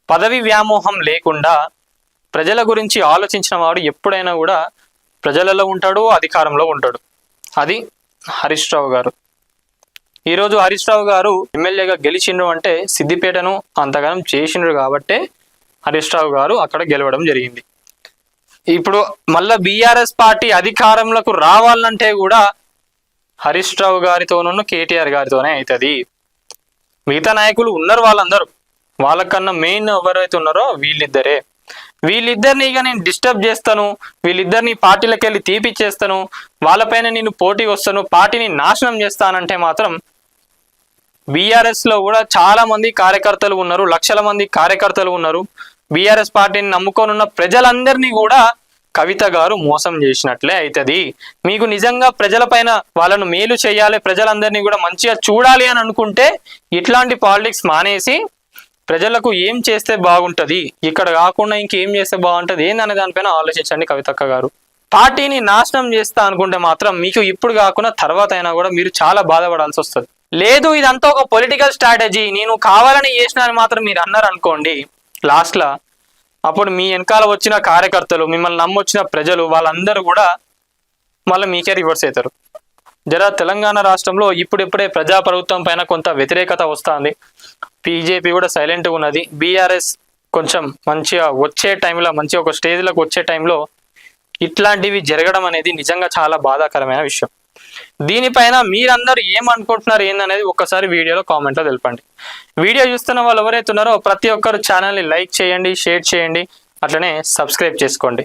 పదవి వ్యామోహం లేకుండా ప్రజల గురించి ఆలోచించిన వాడు ఎప్పుడైనా కూడా ప్రజలలో ఉంటాడు, అధికారంలో ఉంటాడు. అది హరీష్ రావు గారు. ఈరోజు హరీష్ రావు గారు ఎమ్మెల్యేగా గెలిచిండ్రు అంటే సిద్దిపేటను అంతగానం చేసిండ్రు కాబట్టే హరీష్ రావు గారు అక్కడ గెలవడం జరిగింది. ఇప్పుడు మళ్ళా బీఆర్ఎస్ పార్టీ అధికారంలోకి రావాలంటే కూడా హరీష్ రావు గారితోనూ కేటీఆర్ గారితోనే అవుతుంది. మిగతా నాయకులు ఉన్నారు, వాళ్ళకన్నా మెయిన్ ఎవరైతే ఉన్నారో వీళ్ళిద్దరిని ఇక నేను డిస్టర్బ్ చేస్తాను, వీళ్ళిద్దరిని పార్టీలకు వెళ్ళి తీపిచ్చేస్తాను, వాళ్ళపైన నేను పోటీ వస్తాను, పార్టీని నాశనం చేస్తానంటే మాత్రం బీఆర్ఎస్ లో కూడా చాలా మంది కార్యకర్తలు ఉన్నారు, లక్షల మంది కార్యకర్తలు ఉన్నారు. బీఆర్ఎస్ పార్టీని నమ్ముకొని ఉన్న ప్రజలందరినీ కూడా కవిత గారు మోసం చేసినట్లే అవుతుంది. మీకు నిజంగా ప్రజలపైన వాళ్ళను మేలు చేయాలి, ప్రజలందరినీ కూడా మంచిగా చూడాలి అని అనుకుంటే ఇట్లాంటి పాలిటిక్స్ మానేసి ప్రజలకు ఏం చేస్తే బాగుంటది, ఇక్కడ కాకుండా ఇంకేం చేస్తే బాగుంటది ఏందనే దానిపైన ఆలోచించండి కవితక్క గారు. పార్టీని నాశనం చేస్తా అనుకుంటే మాత్రం మీకు ఇప్పుడు కాకుండా తర్వాత అయినా కూడా మీరు చాలా బాధపడాల్సి వస్తుంది. లేదు ఇదంతా ఒక పొలిటికల్ స్ట్రాటజీ, నేను కావాలని చేసిన అని మాత్రం మీరు అన్నారు అనుకోండి, లాస్ట్ లా అప్పుడు మీ వెనకాల వచ్చిన కార్యకర్తలు, మిమ్మల్ని నమ్మొచ్చిన ప్రజలు వాళ్ళందరూ కూడా మళ్ళీ మీకే రివర్స్ అవుతారు. తెలంగాణ రాష్ట్రంలో ఇప్పుడిప్పుడే ప్రజాప్రభుత్వం పైన కొంత వ్యతిరేకత వస్తుంది. బీజేపీ కూడా సైలెంట్గా ఉన్నది. బీఆర్ఎస్ కొంచెం మంచిగా వచ్చే టైంలో, మంచిగా ఒక స్టేజ్లోకి వచ్చే టైంలో ఇట్లాంటివి జరగడం అనేది నిజంగా చాలా బాధాకరమైన విషయం. దీనిపైన మీరందరూ ఏమనుకుంటున్నారు ఏందనేది ఒక్కసారి వీడియోలో కామెంట్లో తెలపండి. వీడియో చూస్తున్న వాళ్ళు ఎవరైతే ఉన్నారో ప్రతి ఒక్కరు ఛానల్ని లైక్ చేయండి, షేర్ చేయండి, అట్లనే సబ్స్క్రైబ్ చేసుకోండి.